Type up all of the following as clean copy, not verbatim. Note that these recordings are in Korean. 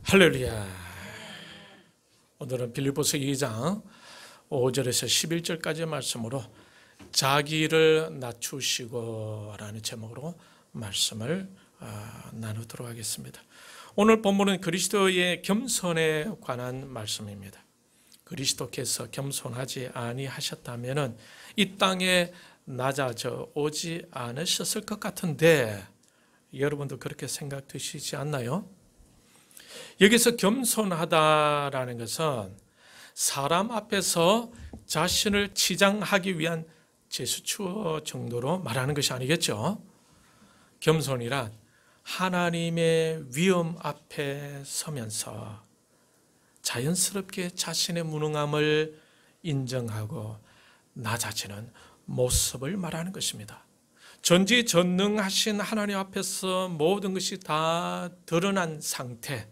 할렐루야. 오늘은 빌립보서 2장 5절에서 11절까지의 말씀으로 자기를 낮추시고 라는 제목으로 말씀을 나누도록 하겠습니다. 오늘 본문은 그리스도의 겸손에 관한 말씀입니다. 그리스도께서 겸손하지 아니하셨다면 이 땅에 낮아져 오지 않으셨을 것 같은데 여러분도 그렇게 생각되시지 않나요? 여기서 겸손하다라는 것은 사람 앞에서 자신을 치장하기 위한 제스처 정도로 말하는 것이 아니겠죠. 겸손이란 하나님의 위엄 앞에 서면서 자연스럽게 자신의 무능함을 인정하고 낮아지는 모습을 말하는 것입니다. 전지전능하신 하나님 앞에서 모든 것이 다 드러난 상태,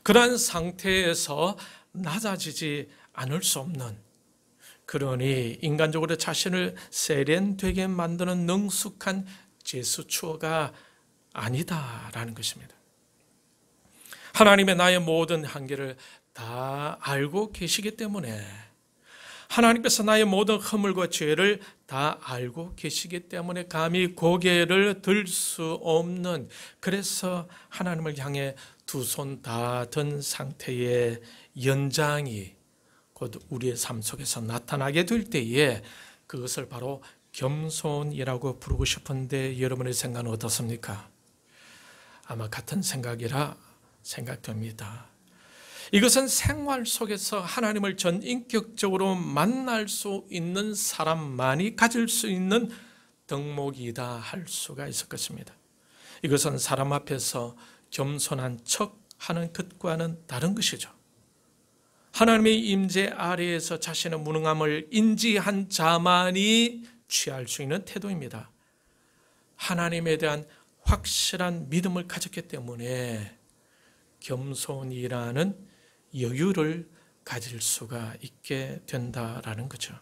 그러한 상태에서 낮아지지 않을 수 없는, 그러니 인간적으로 자신을 세련되게 만드는 능숙한 제스처가 아니다라는 것입니다. 하나님의 나의 모든 한계를 다 알고 계시기 때문에, 하나님께서 나의 모든 허물과 죄를 다 알고 계시기 때문에 감히 고개를 들 수 없는, 그래서 하나님을 향해 두 손 다 든 상태의 연장이 곧 우리의 삶 속에서 나타나게 될 때에 그것을 바로 겸손이라고 부르고 싶은데 여러분의 생각은 어떻습니까? 아마 같은 생각이라 생각됩니다. 이것은 생활 속에서 하나님을 전인격적으로 만날 수 있는 사람만이 가질 수 있는 덕목이다 할 수가 있을 것입니다. 이것은 사람 앞에서 겸손한 척하는 것과는 다른 것이죠. 하나님의 임재 아래에서 자신의 무능함을 인지한 자만이 취할 수 있는 태도입니다. 하나님에 대한 확실한 믿음을 가졌기 때문에 겸손이라는 여유를 가질 수가 있게 된다라는 거죠.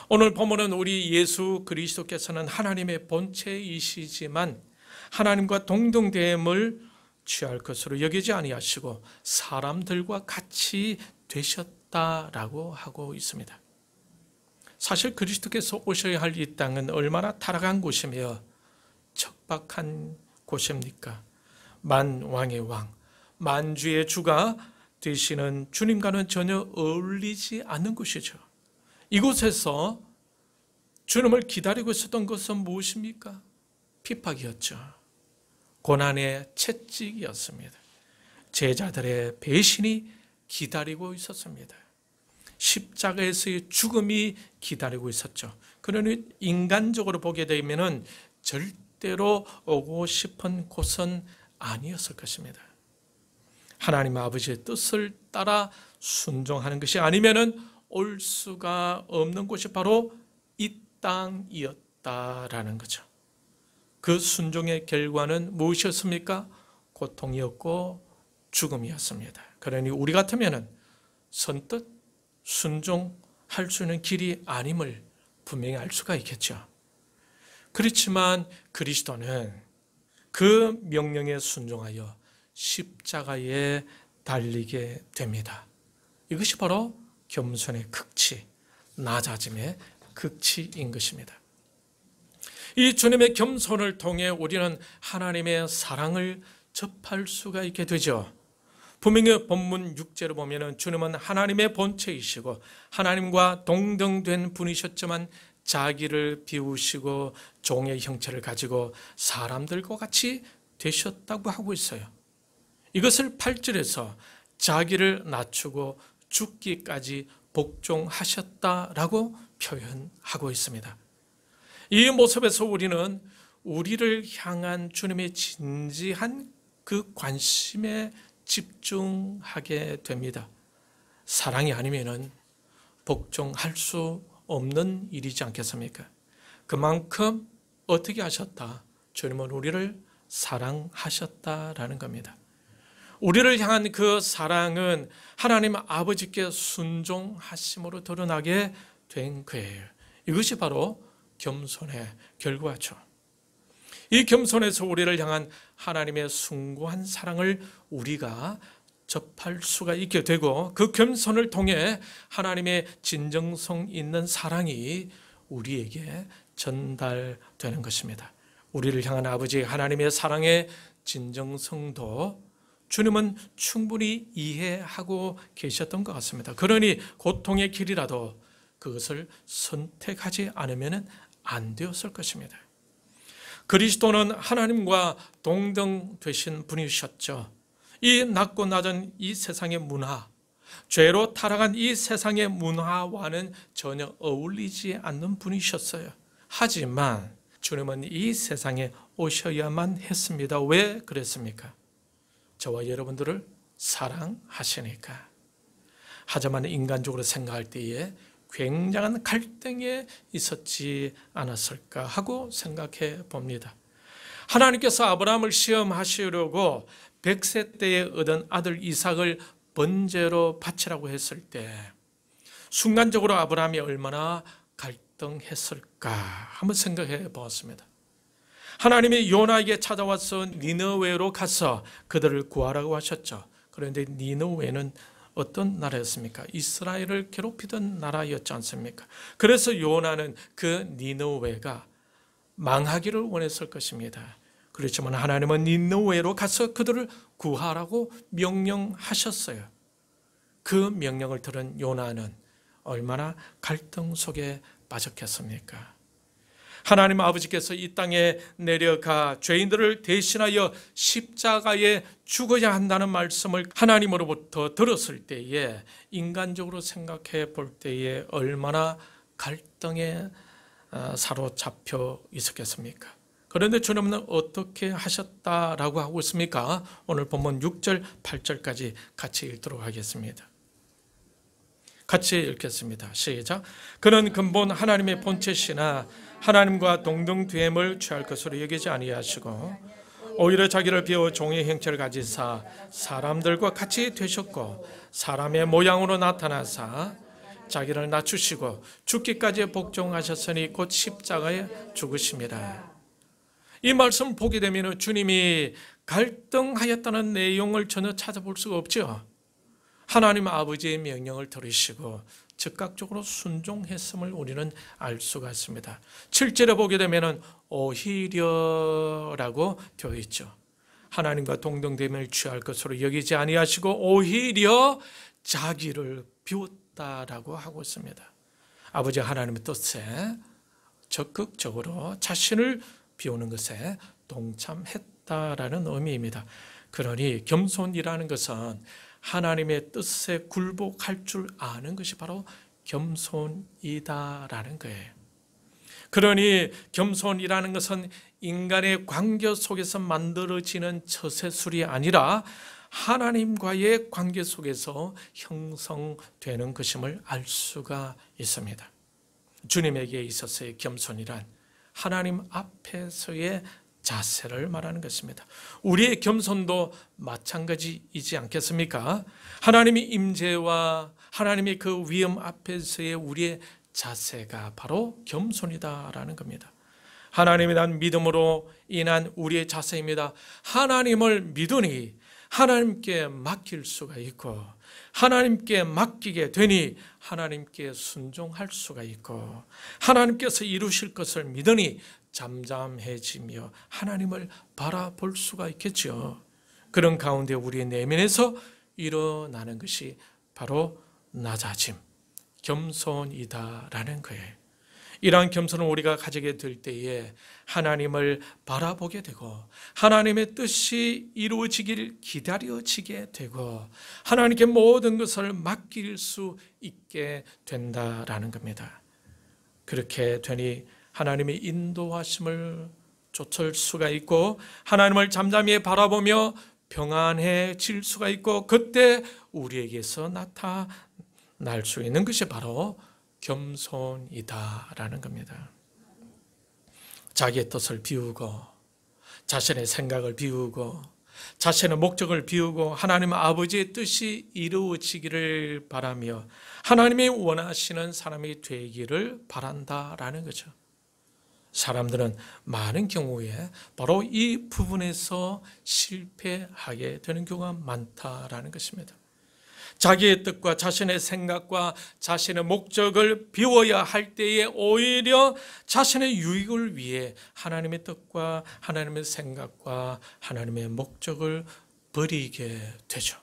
오늘 본문은 우리 예수 그리스도께서는 하나님의 본체이시지만 하나님과 동등됨을 취할 것으로 여기지 아니하시고 사람들과 같이 되셨다라고 하고 있습니다. 사실 그리스도께서 오셔야 할 이 땅은 얼마나 타락한 곳이며 척박한 곳입니까? 만왕의 왕, 만주의 주가 되시는 주님과는 전혀 어울리지 않는 곳이죠. 이곳에서 주님을 기다리고 있었던 것은 무엇입니까? 핍박이었죠. 고난의 채찍이었습니다. 제자들의 배신이 기다리고 있었습니다. 십자가에서의 죽음이 기다리고 있었죠. 그러니 인간적으로 보게 되면 절대로 오고 싶은 곳은 아니었을 것입니다. 하나님 아버지의 뜻을 따라 순종하는 것이 아니면은 올 수가 없는 곳이 바로 이 땅이었다라는 거죠. 그 순종의 결과는 무엇이었습니까? 고통이었고 죽음이었습니다. 그러니 우리 같으면은 선뜻 순종할 수 있는 길이 아님을 분명히 알 수가 있겠죠. 그렇지만 그리스도는 그 명령에 순종하여 십자가에 달리게 됩니다. 이것이 바로 겸손의 극치, 낮아짐의 극치인 것입니다. 이 주님의 겸손을 통해 우리는 하나님의 사랑을 접할 수가 있게 되죠. 분명히 본문 6절을 보면 주님은 하나님의 본체이시고 하나님과 동등된 분이셨지만 자기를 비우시고 종의 형체를 가지고 사람들과 같이 되셨다고 하고 있어요. 이것을 8절에서 자기를 낮추고 죽기까지 복종하셨다라고 표현하고 있습니다. 이 모습에서 우리는 우리를 향한 주님의 진지한 그 관심에 집중하게 됩니다. 사랑이 아니면은 복종할 수 없는 일이지 않겠습니까? 그만큼 어떻게 하셨다? 주님은 우리를 사랑하셨다라는 겁니다. 우리를 향한 그 사랑은 하나님 아버지께 순종하심으로 드러나게 된 거예요. 이것이 바로 겸손의 결과죠. 이 겸손에서 우리를 향한 하나님의 숭고한 사랑을 우리가 접할 수가 있게 되고, 그 겸손을 통해 하나님의 진정성 있는 사랑이 우리에게 전달되는 것입니다. 우리를 향한 아버지 하나님의 사랑의 진정성도 주님은 충분히 이해하고 계셨던 것 같습니다. 그러니 고통의 길이라도 그것을 선택하지 않으면 안 되었을 것입니다. 그리스도는 하나님과 동등 되신 분이셨죠. 이 낮고 낮은 이 세상의 문화, 죄로 타락한 이 세상의 문화와는 전혀 어울리지 않는 분이셨어요. 하지만 주님은 이 세상에 오셔야만 했습니다. 왜 그랬습니까? 저와 여러분들을 사랑하시니까. 하지만 인간적으로 생각할 때에 굉장한 갈등이 있었지 않았을까 하고 생각해 봅니다. 하나님께서 아브라함을 시험하시려고 100세 때에 얻은 아들 이삭을 번제로 바치라고 했을 때 순간적으로 아브라함이 얼마나 갈등했을까 한번 생각해 보았습니다. 하나님이 요나에게 찾아와서 니느웨로 가서 그들을 구하라고 하셨죠. 그런데 니느웨는 어떤 나라였습니까? 이스라엘을 괴롭히던 나라였지 않습니까? 그래서 요나는 그 니느웨가 망하기를 원했을 것입니다. 그렇지만 하나님은 니느웨로 가서 그들을 구하라고 명령하셨어요. 그 명령을 들은 요나는 얼마나 갈등 속에 빠졌겠습니까? 하나님 아버지께서 이 땅에 내려가 죄인들을 대신하여 십자가에 죽어야 한다는 말씀을 하나님으로부터 들었을 때에 인간적으로 생각해 볼 때에 얼마나 갈등에 사로잡혀 있었겠습니까? 그런데 주님은 어떻게 하셨다라고 하고 있습니까? 오늘 본문 6절, 8절까지 같이 읽도록 하겠습니다. 같이 읽겠습니다. 시작. 그는 근본 하나님의 본체시나 하나님과 동등됨을 취할 것으로 여기지 아니하시고 오히려 자기를 비워 종의 형체를 가지사 사람들과 같이 되셨고 사람의 모양으로 나타나사 자기를 낮추시고 죽기까지 복종하셨으니 곧 십자가에 죽으심이라. 이 말씀을 보게 되면 주님이 갈등하였다는 내용을 전혀 찾아볼 수가 없죠. 하나님 아버지의 명령을 들으시고 즉각적으로 순종했음을 우리는 알 수가 있습니다. 7절에 보게 되면 오히려라고 되어 있죠. 하나님과 동등됨을 취할 것으로 여기지 아니하시고 오히려 자기를 비웠다라고 하고 있습니다. 아버지 하나님의 뜻에 적극적으로 자신을 비우는 것에 동참했다라는 의미입니다. 그러니 겸손이라는 것은 하나님의 뜻에 굴복할 줄 아는 것이 바로 겸손이다라는 거예요. 그러니 겸손이라는 것은 인간의 관계 속에서 만들어지는 처세술이 아니라 하나님과의 관계 속에서 형성되는 것임을 알 수가 있습니다. 주님에게 있어서의 겸손이란 하나님 앞에서의 자세를 말하는 것입니다. 우리의 겸손도 마찬가지이지 않겠습니까? 하나님의 임재와 하나님의 그 위엄 앞에서의 우리의 자세가 바로 겸손이다라는 겁니다. 하나님에 대한 믿음으로 인한 우리의 자세입니다. 하나님을 믿으니 하나님께 맡길 수가 있고 하나님께 맡기게 되니 하나님께 순종할 수가 있고 하나님께서 이루실 것을 믿으니 잠잠해지며 하나님을 바라볼 수가 있겠죠. 그런 가운데 우리의 내면에서 일어나는 것이 바로 낮아짐, 겸손이다라는 거예요. 이러한 겸손을 우리가 가지게 될 때에 하나님을 바라보게 되고 하나님의 뜻이 이루어지길 기다려지게 되고 하나님께 모든 것을 맡길 수 있게 된다라는 겁니다. 그렇게 되니 하나님의 인도하심을 좇을 수가 있고 하나님을 잠잠히 바라보며 평안해질 수가 있고 그때 우리에게서 나타날 수 있는 것이 바로 겸손이다라는 겁니다. 자기의 뜻을 비우고 자신의 생각을 비우고 자신의 목적을 비우고 하나님 아버지의 뜻이 이루어지기를 바라며 하나님이 원하시는 사람이 되기를 바란다라는 거죠. 사람들은 많은 경우에 바로 이 부분에서 실패하게 되는 경우가 많다라는 것입니다. 자기의 뜻과 자신의 생각과 자신의 목적을 비워야 할 때에 오히려 자신의 유익을 위해 하나님의 뜻과 하나님의 생각과 하나님의 목적을 버리게 되죠.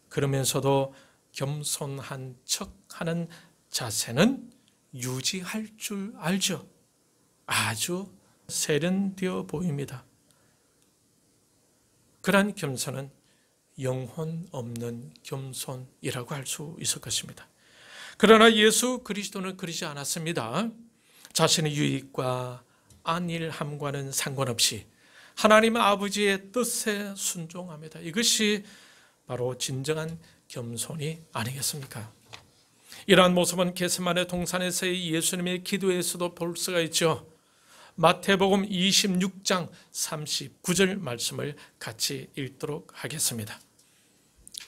그러면서도 겸손한 척하는 자세는 유지할 줄 알죠. 아주 세련되어 보입니다. 그러한 겸손은 영혼 없는 겸손이라고 할 수 있을 것입니다. 그러나 예수 그리스도는 그러지 않았습니다. 자신의 유익과 안일함과는 상관없이 하나님 아버지의 뜻에 순종합니다. 이것이 바로 진정한 겸손이 아니겠습니까? 이러한 모습은 겟세마네 동산에서의 예수님의 기도에서도 볼 수가 있죠. 마태복음 26장 39절 말씀을 같이 읽도록 하겠습니다.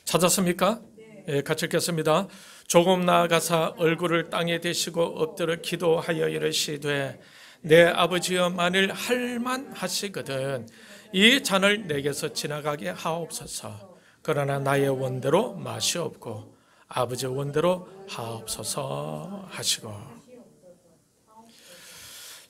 찾았습니까? 네, 같이 읽겠습니다. 조금 나아가사 얼굴을 땅에 대시고 엎드려 기도하여 이르시되 내 아버지여 만일 할만하시거든 이 잔을 내게서 지나가게 하옵소서. 그러나 나의 원대로 마시옵고 아버지의 원대로 하옵소서 하시고.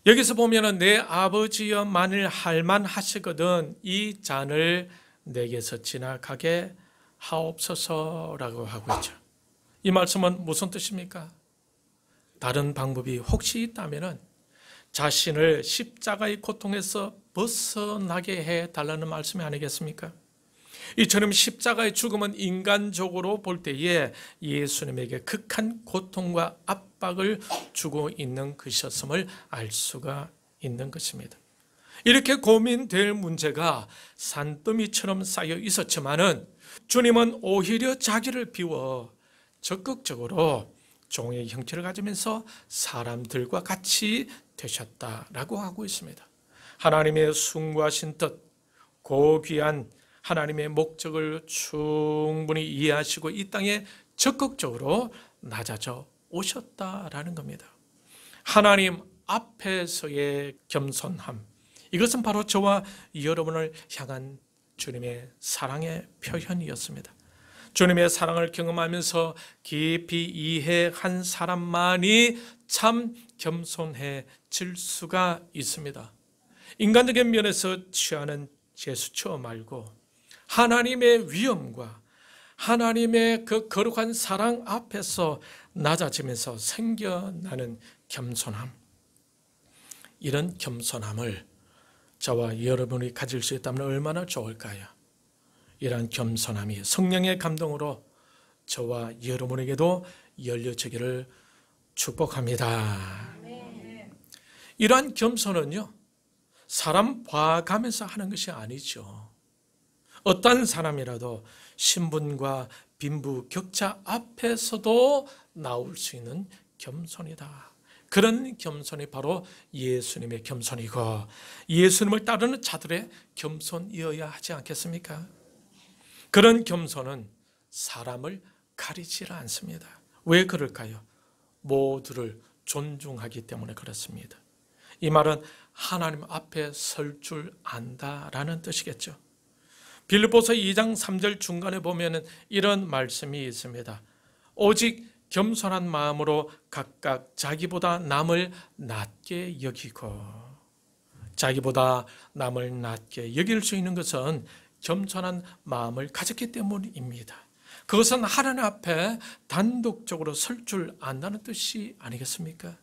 여기서 보면은 내 아버지여 만일 할만하시거든 이 잔을 내게서 지나가게 하옵소서라고 하고 있죠. 이 말씀은 무슨 뜻입니까? 다른 방법이 혹시 있다면은 자신을 십자가의 고통에서 벗어나게 해달라는 말씀이 아니겠습니까? 이처럼 십자가의 죽음은 인간적으로 볼 때에 예수님에게 극한 고통과 압박을 주고 있는 것이었음을 알 수가 있는 것입니다. 이렇게 고민될 문제가 산더미처럼 쌓여 있었지만은 주님은 오히려 자기를 비워 적극적으로 종의 형체를 가지면서 사람들과 같이 되셨다라고 하고 있습니다. 하나님의 숭고하신 뜻, 고귀한 하나님의 목적을 충분히 이해하시고 이 땅에 적극적으로 낮아져 오셨다라는 겁니다. 하나님 앞에서의 겸손함, 이것은 바로 저와 여러분을 향한 주님의 사랑의 표현이었습니다. 주님의 사랑을 경험하면서 깊이 이해한 사람만이 참 겸손해질 수가 있습니다. 인간적인 면에서 취하는 제스처 말고 하나님의 위엄과 하나님의 그 거룩한 사랑 앞에서 낮아지면서 생겨나는 겸손함, 이런 겸손함을 저와 여러분이 가질 수 있다면 얼마나 좋을까요? 이러한 겸손함이 성령의 감동으로 저와 여러분에게도 열려지기를 축복합니다. 이러한 겸손은요, 사람 봐가면서 하는 것이 아니죠. 어떤 사람이라도 신분과 빈부 격차 앞에서도 나올 수 있는 겸손이다. 그런 겸손이 바로 예수님의 겸손이고 예수님을 따르는 자들의 겸손이어야 하지 않겠습니까? 그런 겸손은 사람을 가리지 않습니다. 왜 그럴까요? 모두를 존중하기 때문에 그렇습니다. 이 말은 하나님 앞에 설 줄 안다라는 뜻이겠죠. 빌립보서 2장 3절 중간에 보면 이런 말씀이 있습니다. 오직 겸손한 마음으로 각각 자기보다 남을 낮게 여기고, 자기보다 남을 낮게 여길 수 있는 것은 겸손한 마음을 가졌기 때문입니다. 그것은 하나님 앞에 단독적으로 설 줄 안다는 뜻이 아니겠습니까?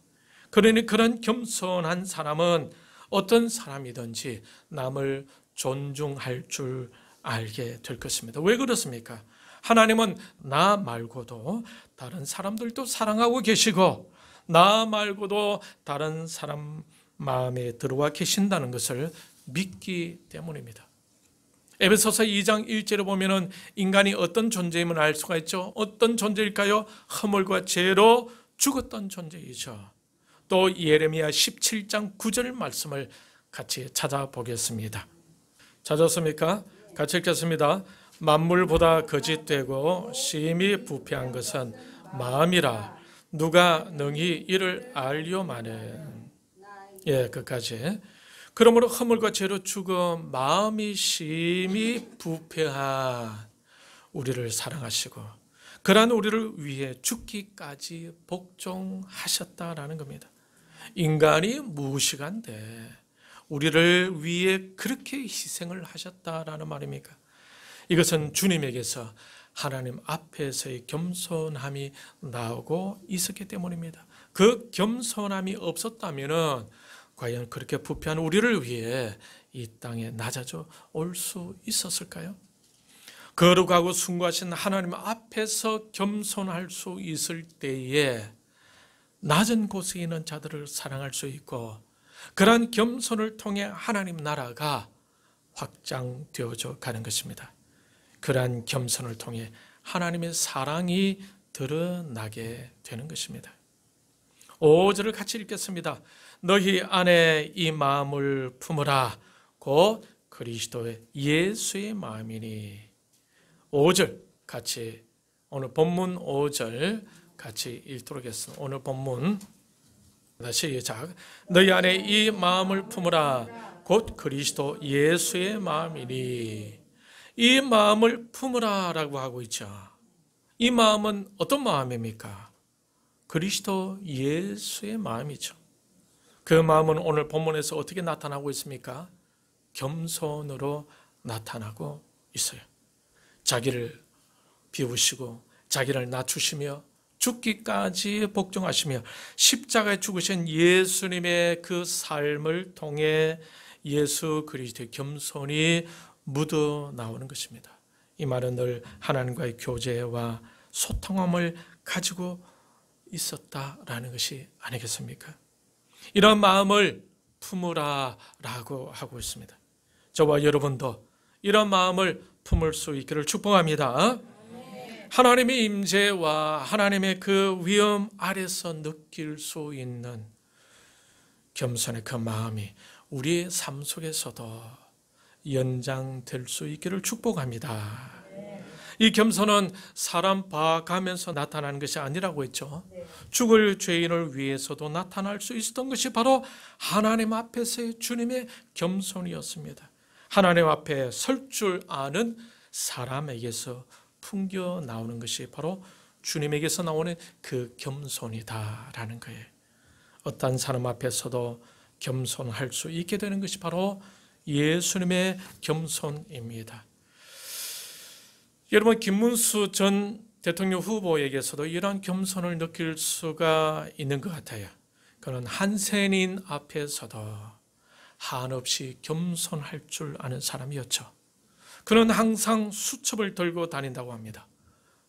그러니 그런 겸손한 사람은 어떤 사람이든지 남을 존중할 줄 알게 될 것입니다. 왜 그렇습니까? 하나님은 나 말고도 다른 사람들도 사랑하고 계시고 나 말고도 다른 사람 마음에 들어와 계신다는 것을 믿기 때문입니다. 에베소서 2장 1절에 보면은 인간이 어떤 존재임을 알 수가 있죠. 어떤 존재일까요? 허물과 죄로 죽었던 존재이죠. 또 예레미야 17장 9절 말씀을 같이 찾아보겠습니다. 찾았습니까? 같이 읽겠습니다. 만물보다 거짓되고 심히 부패한 것은 마음이라 누가 능히 이를 알려마는. 예, 끝까지. 그러므로 허물과 죄로 죽어 마음이 심히 부패한 우리를 사랑하시고 그러한 우리를 위해 죽기까지 복종하셨다라는 겁니다. 인간이 무식한데 우리를 위해 그렇게 희생을 하셨다라는 말입니까? 이것은 주님에게서 하나님 앞에서의 겸손함이 나오고 있었기 때문입니다. 그 겸손함이 없었다면 과연 그렇게 부패한 우리를 위해 이 땅에 낮아져 올 수 있었을까요? 거룩하고 숭고하신 하나님 앞에서 겸손할 수 있을 때에 낮은 곳에 있는 자들을 사랑할 수 있고 그러한 겸손을 통해 하나님 나라가 확장되어져 가는 것입니다. 그러한 겸손을 통해 하나님의 사랑이 드러나게 되는 것입니다. 5절을 같이 읽겠습니다. 너희 안에 이 마음을 품으라 곧 그리스도의 예수의 마음이니. 5절 같이 오늘 본문 5절 같이 읽도록 하겠습니다. 오늘 본문 시작. 너희 안에 이 마음을 품으라 곧 그리스도 예수의 마음이니. 이 마음을 품으라라고 하고 있죠. 이 마음은 어떤 마음입니까? 그리스도 예수의 마음이죠. 그 마음은 오늘 본문에서 어떻게 나타나고 있습니까? 겸손으로 나타나고 있어요. 자기를 비우시고 자기를 낮추시며 죽기까지 복종하시며 십자가에 죽으신 예수님의 그 삶을 통해 예수 그리스도의 겸손이 묻어 나오는 것입니다. 이 말은 늘 하나님과의 교제와 소통함을 가지고 있었다라는 것이 아니겠습니까? 이런 마음을 품으라라고 하고 있습니다. 저와 여러분도 이런 마음을 품을 수 있기를 축복합니다. 하나님의 임재와 하나님의 그 위엄 아래서 느낄 수 있는 겸손의 그 마음이 우리의 삶 속에서도 연장될 수 있기를 축복합니다. 이 겸손은 사람 봐가면서 나타나는 것이 아니라고 했죠. 죽을 죄인을 위해서도 나타날 수 있었던 것이 바로 하나님 앞에서의 주님의 겸손이었습니다. 하나님 앞에 설 줄 아는 사람에게서 풍겨 나오는 것이 바로 주님에게서 나오는 그 겸손이다라는 거예요. 어떤 사람 앞에서도 겸손할 수 있게 되는 것이 바로 예수님의 겸손입니다. 여러분, 김문수 전 대통령 후보에게서도 이러한 겸손을 느낄 수가 있는 것 같아요. 그는 한센인 앞에서도 한없이 겸손할 줄 아는 사람이었죠. 그는 항상 수첩을 들고 다닌다고 합니다.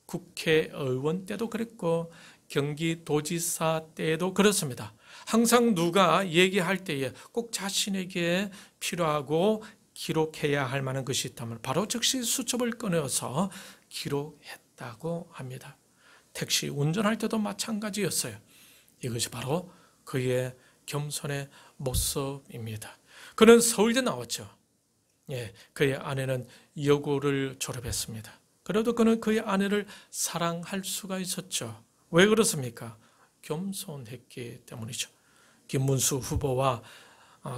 국회의원 때도 그랬고 경기도지사 때도 그렇습니다. 항상 누가 얘기할 때에 꼭 자신에게 필요하고 기록해야 할 만한 것이 있다면 바로 즉시 수첩을 꺼내서 기록했다고 합니다. 택시 운전할 때도 마찬가지였어요. 이것이 바로 그의 겸손의 모습입니다. 그는 서울대 나왔죠. 그의 아내는 여고를 졸업했습니다. 그래도 그는 그의 아내를 사랑할 수가 있었죠. 왜 그렇습니까? 겸손했기 때문이죠. 김문수 후보와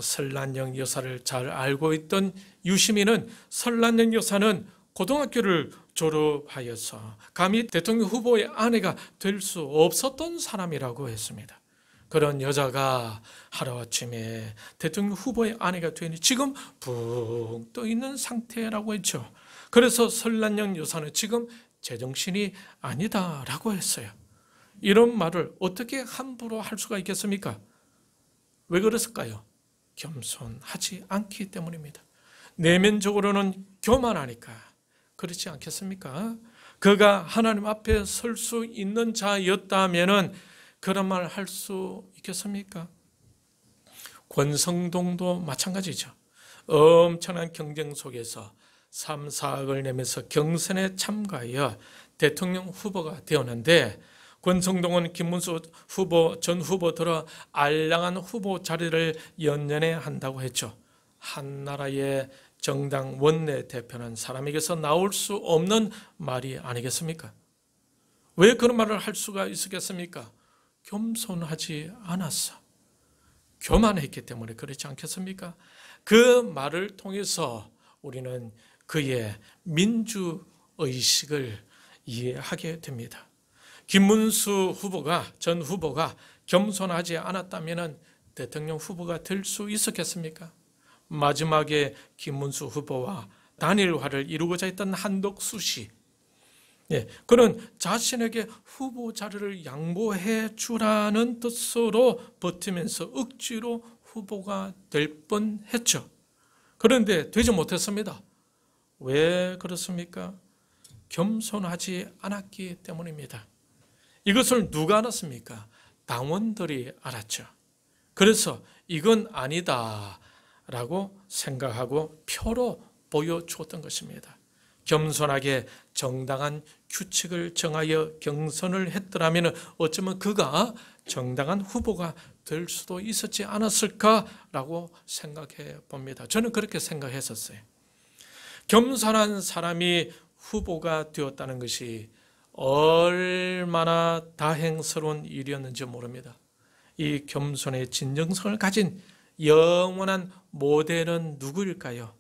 설란영 여사를 잘 알고 있던 유시민은 설란영 여사는 고등학교를 졸업하여서 감히 대통령 후보의 아내가 될 수 없었던 사람이라고 했습니다. 그런 여자가 하루아침에 대통령 후보의 아내가 되니 지금 붕 떠 있는 상태라고 했죠. 그래서 설란영 여사는 지금 제정신이 아니다라고 했어요. 이런 말을 어떻게 함부로 할 수가 있겠습니까? 왜 그랬을까요? 겸손하지 않기 때문입니다. 내면적으로는 교만하니까 그렇지 않겠습니까? 그가 하나님 앞에 설 수 있는 자였다면 그런 말 할 수 있겠습니까? 권성동도 마찬가지죠. 엄청난 경쟁 속에서 3, 4억을 내면서 경선에 참가하여 대통령 후보가 되었는데 권성동은 김문수 후보 전 후보 들어 알량한 후보 자리를 연연해 한다고 했죠. 한 나라의 정당 원내대표는 사람에게서 나올 수 없는 말이 아니겠습니까? 왜 그런 말을 할 수가 있었겠습니까? 겸손하지 않았어. 교만했기 때문에 그렇지 않겠습니까? 그 말을 통해서 우리는 그의 민주의식을 이해하게 됩니다. 김문수 후보가, 전 후보가 겸손하지 않았다면 대통령 후보가 될 수 있었겠습니까? 마지막에 김문수 후보와 단일화를 이루고자 했던 한덕수 씨, 그는 자신에게 후보 자리를 양보해 주라는 뜻으로 버티면서 억지로 후보가 될 뻔했죠. 그런데 되지 못했습니다. 왜 그렇습니까? 겸손하지 않았기 때문입니다. 이것을 누가 알았습니까? 당원들이 알았죠. 그래서 이건 아니다라고 생각하고 표로 보여주었던 것입니다. 겸손하게 정당한 규칙을 정하여 경선을 했더라면 어쩌면 그가 정당한 후보가 될 수도 있었지 않았을까라고 생각해 봅니다. 저는 그렇게 생각했었어요. 겸손한 사람이 후보가 되었다는 것이 얼마나 다행스러운 일이었는지 모릅니다. 이 겸손의 진정성을 가진 영원한 모델은 누구일까요?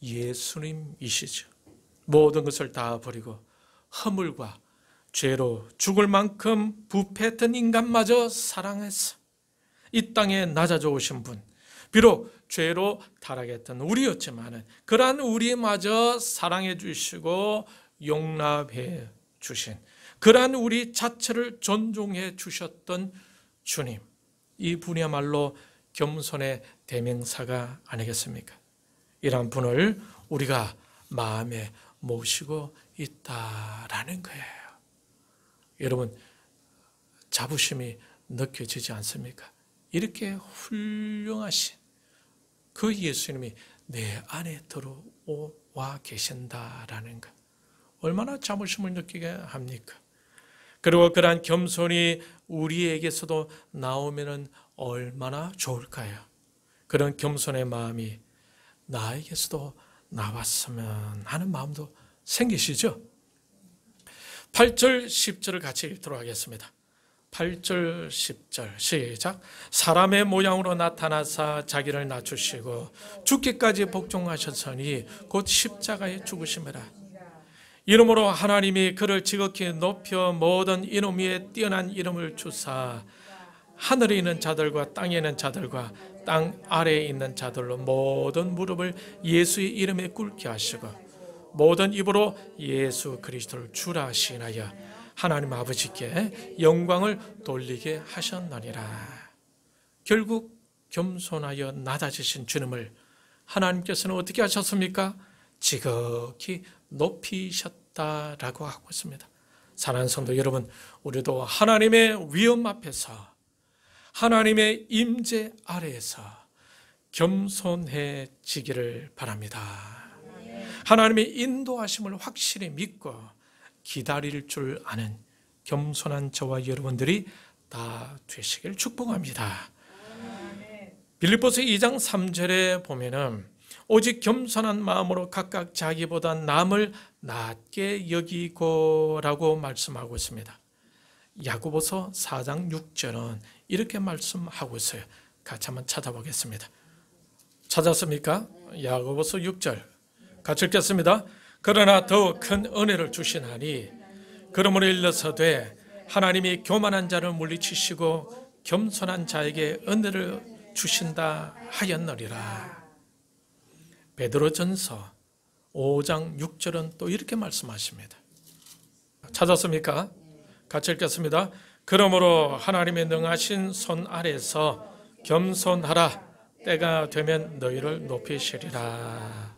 예수님이시죠. 모든 것을 다 버리고 허물과 죄로 죽을 만큼 부패했던 인간마저 사랑해서 이 땅에 낮아져 오신 분, 비록 죄로 타락했던 우리였지만 그러한 우리마저 사랑해 주시고 용납해 주신, 그러한 우리 자체를 존중해 주셨던 주님, 이 분이야말로 겸손의 대명사가 아니겠습니까? 이런 분을 우리가 마음에 모시고 있다라는 거예요. 여러분, 자부심이 느껴지지 않습니까? 이렇게 훌륭하신 그 예수님이 내 안에 들어와 계신다라는 것, 얼마나 자부심을 느끼게 합니까? 그리고 그러한 겸손이 우리에게서도 나오면 얼마나 좋을까요? 그런 겸손의 마음이 나에게서도 나왔으면 하는 마음도 생기시죠? 8절 10절을 같이 읽도록 하겠습니다. 8절 10절 시작. 사람의 모양으로 나타나사 자기를 낮추시고 죽기까지 복종하셨으니 곧 십자가에 죽으심이라. 이름으로 하나님이 그를 지극히 높여 모든 이름 위에 뛰어난 이름을 주사 하늘에 있는 자들과 땅에 있는 자들과 땅 아래에 있는 자들로 모든 무릎을 예수의 이름에 꿇게 하시고 모든 입으로 예수 그리스도를 주라 시인하여 하나님 아버지께 영광을 돌리게 하셨느니라. 결국 겸손하여 낮아지신 주님을 하나님께서는 어떻게 하셨습니까? 지극히 높이셨다라고 하고 있습니다. 사랑하는 성도 여러분, 우리도 하나님의 위엄 앞에서 하나님의 임재 아래에서 겸손해지기를 바랍니다. 하나님의 인도하심을 확실히 믿고 기다릴 줄 아는 겸손한 저와 여러분들이 다 되시길 축복합니다. 빌립보서 2장 3절에 보면은 오직 겸손한 마음으로 각각 자기보다 남을 낮게 여기고라고 말씀하고 있습니다. 야고보서 4장 6절은 이렇게 말씀하고 있어요. 같이 한번 찾아보겠습니다. 찾았습니까? 야고보서 6절 같이 읽겠습니다. 그러나 더 큰 은혜를 주시나니 그러므로 일러서되 하나님이 교만한 자를 물리치시고 겸손한 자에게 은혜를 주신다 하였느니라. 베드로전서 5장 6절은 또 이렇게 말씀하십니다. 찾았습니까? 같이 읽겠습니다. 그러므로 하나님의 능하신 손 아래서 겸손하라. 때가 되면 너희를 높이시리라.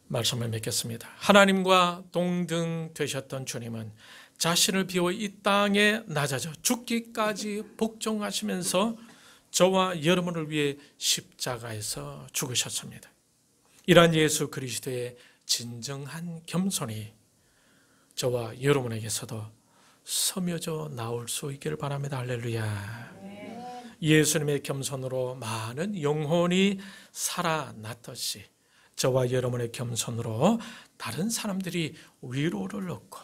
말씀을 맺겠습니다. 하나님과 동등 되셨던 주님은 자신을 비워 이 땅에 낮아져 죽기까지 복종하시면서 저와 여러분을 위해 십자가에서 죽으셨습니다. 이러한 예수 그리스도의 진정한 겸손이 저와 여러분에게서도 스며져 나올 수 있기를 바랍니다. 할렐루야. 예수님의 겸손으로 많은 영혼이 살아났듯이 저와 여러분의 겸손으로 다른 사람들이 위로를 얻고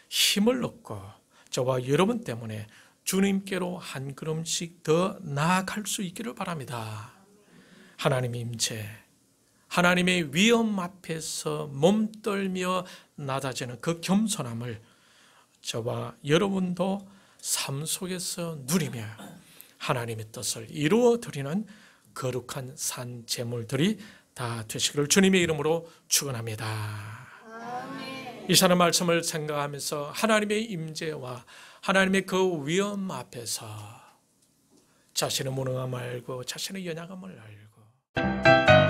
힘을 얻고 저와 여러분 때문에 주님께로 한 걸음씩 더 나아갈 수 있기를 바랍니다. 하나님의 임재, 하나님의 위엄 앞에서 몸떨며 낮아지는 그 겸손함을 저와 여러분도 삶 속에서 누리며 하나님의 뜻을 이루어 드리는 거룩한 산 제물들이 다 되시기를 주님의 이름으로 축원합니다. 이 시간의 말씀을 생각하면서 하나님의 임재와 하나님의 그 위엄 앞에서 자신의 무능함을 알고 자신의 연약함을 알고